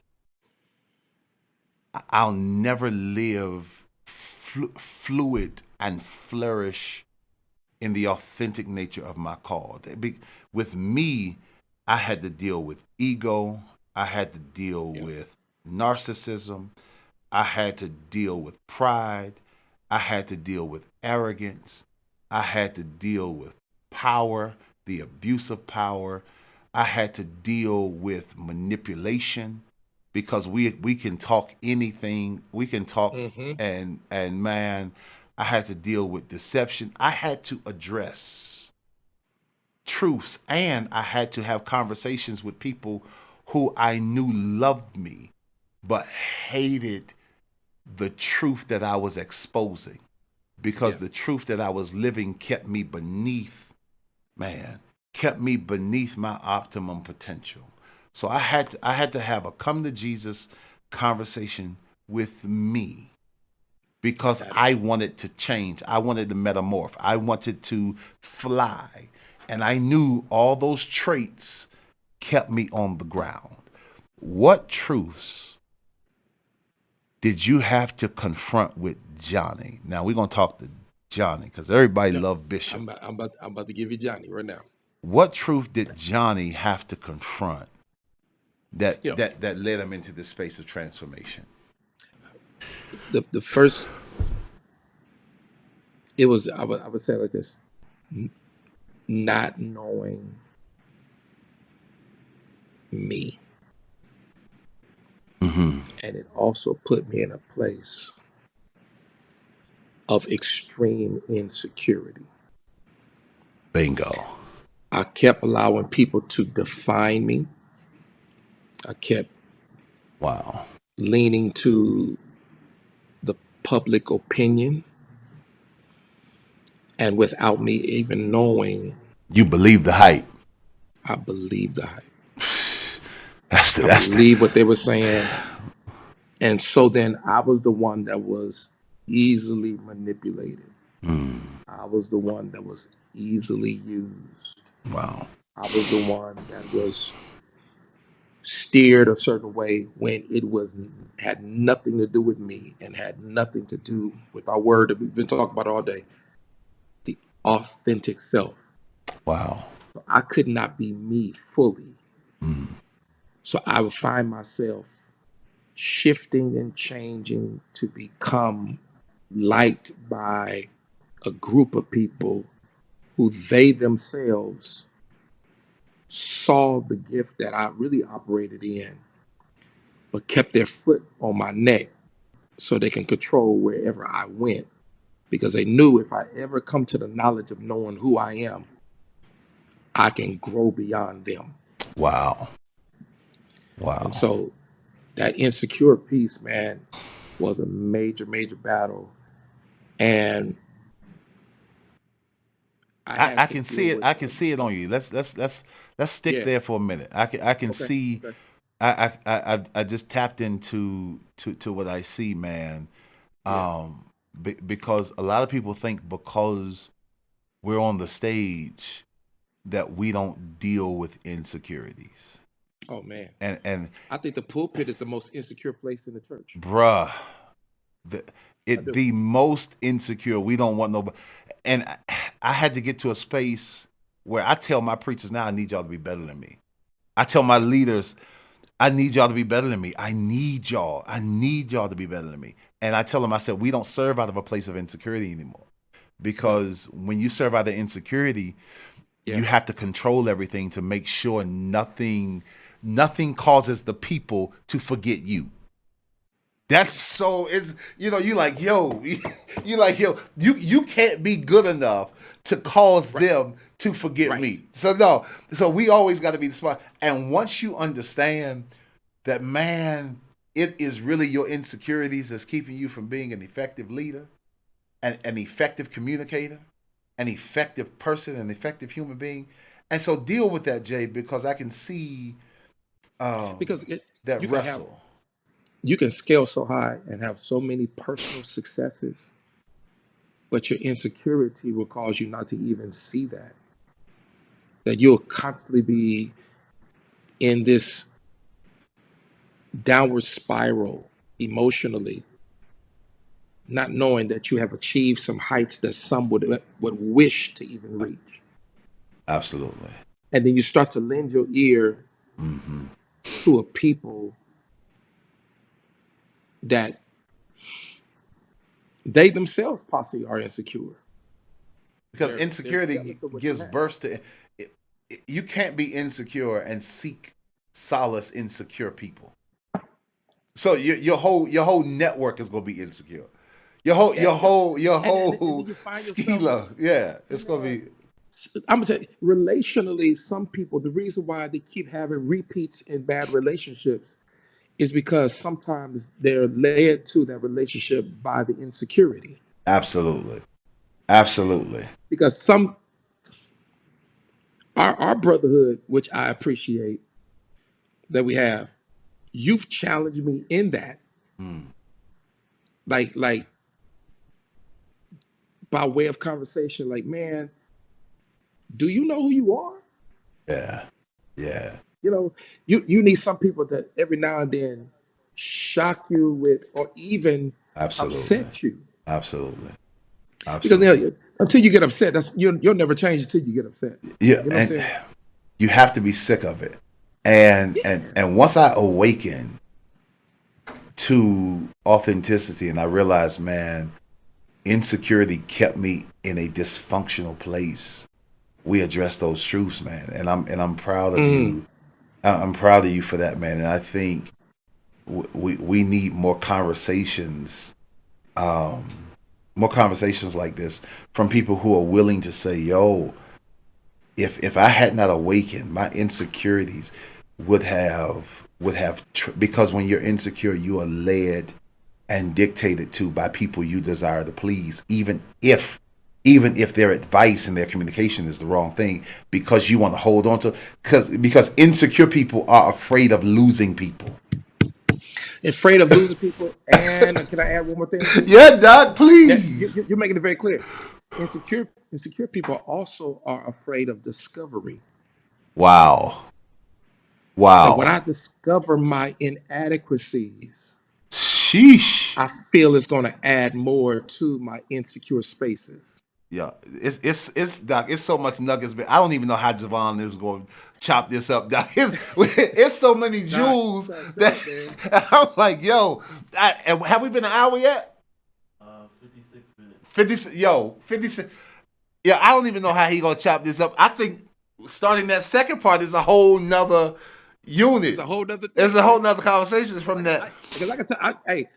I'll never live fluid and flourish in the authentic nature of my call. With me, I had to deal with ego. I had to deal Yeah. with narcissism. I had to deal with pride. I had to deal with arrogance. I had to deal with power, the abuse of power. I had to deal with manipulation because we can talk anything. We can talk Mm-hmm. and man, I had to deal with deception. I had to address truths and I had to have conversations with people who I knew loved me but hated the truth that I was exposing because Yeah. the truth that I was living kept me beneath, man, kept me beneath my optimum potential. So I had to have a come to Jesus conversation with me because I Absolutely. wanted to change. I wanted to metamorph. I wanted to fly. And I knew all those traits kept me on the ground. What truths did you have to confront with Johnny? Now we're gonna talk to Johnny because everybody Yep. love Bishop. I'm about to give you Johnny right now. What truth did Johnny have to confront that You know, that that led him into this space of transformation? the first it was I would say it like this: n- not knowing me, Mm-hmm. and it also put me in a place of extreme insecurity. Bingo. I kept allowing people to define me. I kept Wow. leaning to the public opinion, and without me even knowing, You believe the hype. I believed the hype. That's the I that's the believed what they were saying. And so then I was the one that was easily manipulated. mm, I was the one that was easily used. wow. I was the one that was steered a certain way when it was had nothing to do with me and had nothing to do with our word that we've been talking about all day, the authentic self. Wow. So I could not be me fully. Mm, So I would find myself shifting and changing to become liked by a group of people who they themselves saw the gift that I really operated in, but kept their foot on my neck so they can control wherever I went. Because they knew if I ever come to the knowledge of knowing who I am, I can grow beyond them. wow. And Wow. so that insecure piece, man, was a major, major battle. And I had I to can deal see it. with, I can see it on you. Let's stick yeah, there for a minute. I can okay, see. okay, I just tapped into to what I see, man. Yeah. Because a lot of people think because we're on the stage that we don't deal with insecurities. Oh man. And I think the pulpit is the most insecure place in the church. bruh, the I it do. the most insecure. We don't want nobody. And I had to get to a space where I tell my preachers now, I need y'all to be better than me. I tell my leaders, I need y'all to be better than me. I need y'all. I need y'all to be better than me. And I tell them, I said, we don't serve out of a place of insecurity anymore. No. Because when you serve out of insecurity, Yeah. you have to control everything to make sure nothing causes the people to forget you. That's so it's you like yo, you like yo, you can't be good enough to cause Right. them to forget Right. me. So no, so we always got to be the smart. And once you understand that, man, it is really your insecurities that's keeping you from being an effective leader, an effective communicator, an effective person, an effective human being. And so deal with that, Jay, because I can see Because that you can have wrestle. you can scale so high and have so many personal successes, but your insecurity will cause you not to even see that you'll constantly be in this downward spiral emotionally, not knowing that you have achieved some heights that some would wish to even reach. Absolutely. And then you start to lend your ear Hmm. to a people that they themselves possibly are insecure. Because They're insecurity jealous of what you gives have. birth to you can't be insecure and seek solace in secure people. So your whole network is gonna be insecure. Your whole Yeah, your yeah. whole your And then whole you find yourself, skila, yeah, it's gonna yeah. be I'm gonna tell you, relationally, some people, the reason why they keep having repeats in bad relationships is because sometimes they're led to that relationship by the insecurity. absolutely, absolutely, Because our brotherhood, which I appreciate that we have, you've challenged me in that, mm, like by way of conversation, like, man, do you know who you are? yeah, yeah, You know, you need some people that every now and then shock you with, or even absolutely, upset you. absolutely, Because absolutely. until you get upset, you'll never change until you get upset. Yeah, You know what I'm and saying? you have to be sick of it. And and Yeah. and once I awaken to authenticity and I realized, man, insecurity kept me in a dysfunctional place. We addressed those truths, man, and I'm proud of Mm. you. I'm proud of you for that, man. And I think we need um, more conversations like this from people who are willing to say, "Yo, if I had not awakened, my insecurities would have because when you're insecure, you are led and dictated to by people you desire to please, even if their advice and their communication is the wrong thing, because you want to hold on to because insecure people are afraid of losing people. Afraid of losing people. And can I add one more thing? Yeah, Doc, That please. you're making it very clear. Insecure people also are afraid of discovery. Wow. That when Wow. I discover my inadequacies, Sheesh. I feel it's going to add more to my insecure spaces. Yeah, it's Doc. It's so much nuggets, but I don't even know how Javon is going to chop this up, Doc. It's so many Doc, jewels Doc, that Doc, man. I'm like, yo, and have we been an hour yet? 56 minutes. 56. Yeah, I don't even know how he gonna chop this up. I think starting that second part is a whole nother It's unit. a whole nother It's thing, a whole man. nother conversation from that. Because I can tell, hey,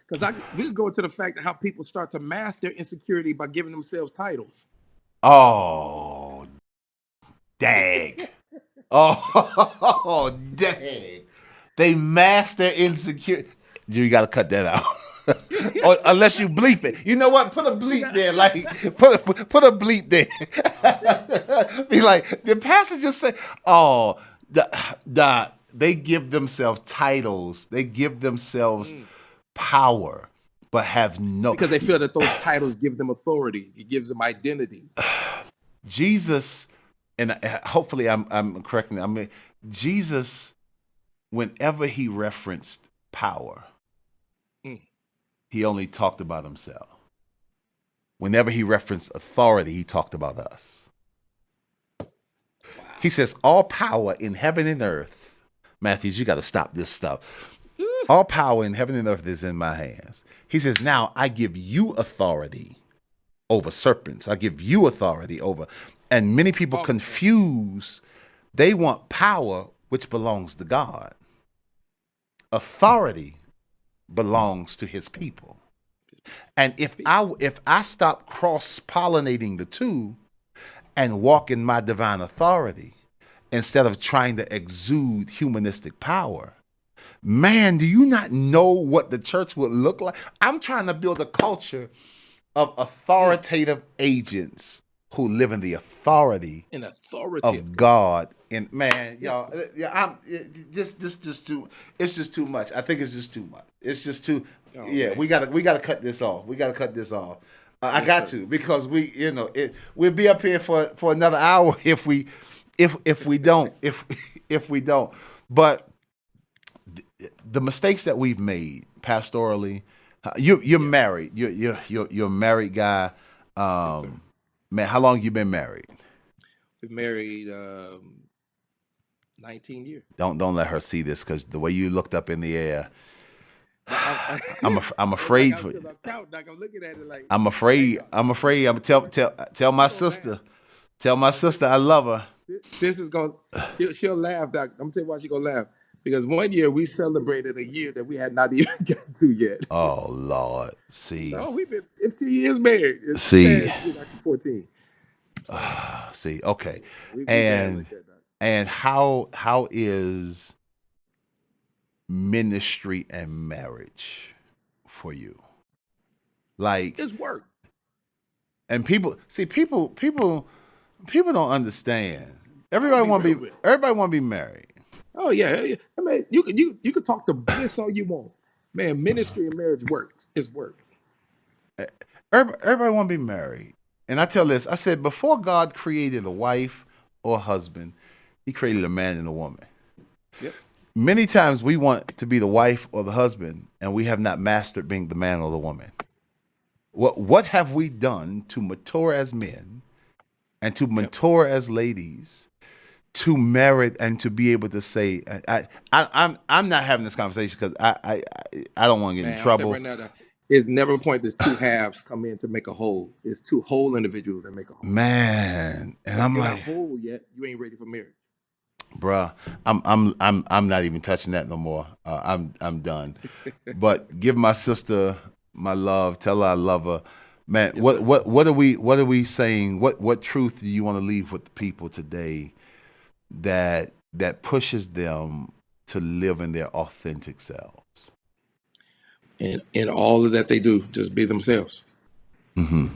we can go into the fact that how people start to mask their insecurity by giving themselves titles. Oh, dang. Oh, dang. They mask their insecurity. You got to cut that out. Or unless you bleep it. You know what? Put a bleep there. Like put a bleep Man. there. Be like, the pastor just say, oh, they give themselves titles. They give themselves Mm. power. but have no. Because they feel that those titles give them authority. It gives them identity. Jesus, and hopefully I'm correcting it. I mean, Jesus, whenever he referenced power, he only talked about himself. Whenever he referenced authority, he talked about us. Wow. He says, all power in heaven and earth. Matthews, you got to stop this stuff. All power in heaven and earth is in my hands. He says, now I give you authority over serpents. I give you authority over. And many people confuse. They want power, which belongs to God. Authority belongs to his people. And if I stop cross-pollinating the two and walk in my divine authority instead of trying to exude humanistic power, man, do you not know what the church would look like? I'm trying to build a culture of authoritative agents who live in the authority of God. And man, y'all, this just too. It's just too much. I think it's just too much. It's just too. Man. we gotta cut this off. We gotta cut this off. I got to, because we'll be up here for another hour if we don't. If we don't. But the mistakes that we've made pastorally. You're married. You're a married guy. Yes, man, how long you been married? We've married 19 years. Don't let her see this, because the way you looked up in the air. I'm afraid for you. I'm afraid. I'm tell my sister. Tell my sister I love her. This is gonna. She'll laugh. Doc. I'm gonna tell you why she's gonna laugh. Because one year we celebrated a year that we had not even gotten to yet. Oh Lord, see. No, we've been 15 years married. See, 14. See, okay, and how is ministry and marriage for you? Like, it's work. And people don't understand. Everybody want to be married. Oh yeah, I mean, you could talk to bliss all you want, man. Ministry and marriage works. It's work. Everybody want to be married, and I tell this. I said, before God created a wife or a husband, He created a man and a woman. Yep. Many times we want to be the wife or the husband, and we have not mastered being the man or the woman. What have we done to mature as men, and to mature as ladies? To merit and to be able to say, I'm not having this conversation because I don't want to get in trouble. Right now, it's never a point there's two halves come in to make a whole. It's two whole individuals that make a whole. Man, and I'm you're like, not whole yet. You ain't ready for marriage, bruh. I'm not even touching that no more. I'm done. But give my sister my love. Tell her I love her. Man, yes, what are we saying? What truth do you want to leave with the people today that pushes them to live in their authentic selves? And in all of that they do, just be themselves. Mm-hmm.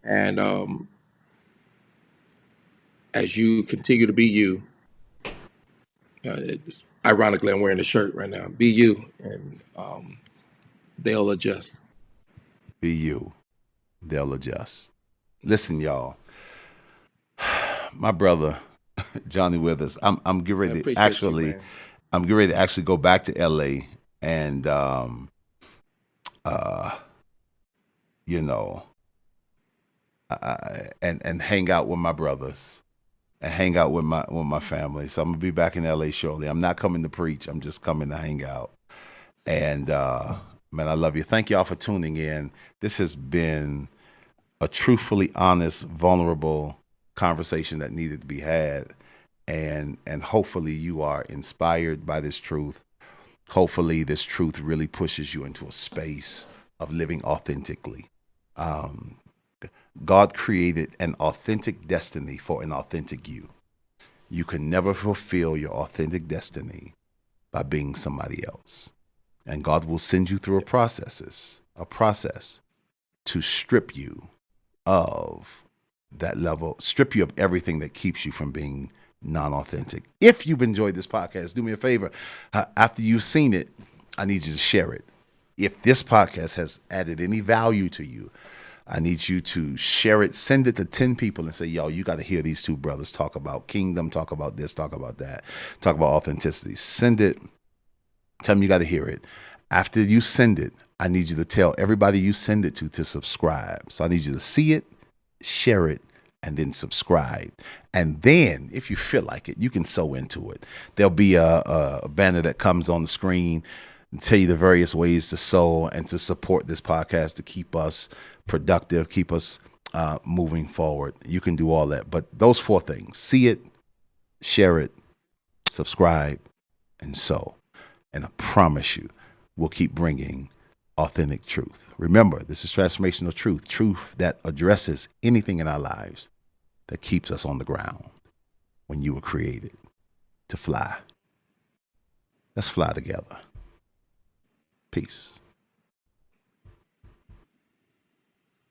And as you continue to be you, it's ironically I'm wearing a shirt right now. Be you, and they'll adjust. Be you, they'll adjust. Listen, y'all, my brother Johnny Withers, I'm getting ready to actually, go back to LA and and hang out with my brothers and hang out with my family. So I'm gonna be back in LA shortly. I'm not coming to preach. I'm just coming to hang out. And man, I love you. Thank y'all for tuning in. This has been a truthfully honest, vulnerable conversation that needed to be had. And hopefully you are inspired by this truth. Hopefully this truth really pushes you into a space of living authentically. God created an authentic destiny for an authentic you. You can never fulfill your authentic destiny by being somebody else. And God will send you through a process to strip you of that level, strip you of everything that keeps you from being non-authentic. If you've enjoyed this podcast, do me a favor. After you've seen it, I need you to share it. if this podcast has added any value to you, I need you to share it, send it to 10 people and say, yo, you got to hear these two brothers talk about kingdom, talk about this, talk about that, talk about authenticity. Send it. Tell them you got to hear it. After you send it, I need you to tell everybody you send it to subscribe. So I need you to see it, share it, and then subscribe. And then if you feel like it, you can sew into it. There'll be a banner that comes on the screen and tell you the various ways to sow and to support this podcast to keep us productive, keep us moving forward. You can do all that. But those 4 things: see it, share it, subscribe, and sow. And I promise you, we'll keep bringing authentic truth. Remember, this is transformational truth, truth that addresses anything in our lives that keeps us on the ground when you were created to fly. Let's fly together. Peace.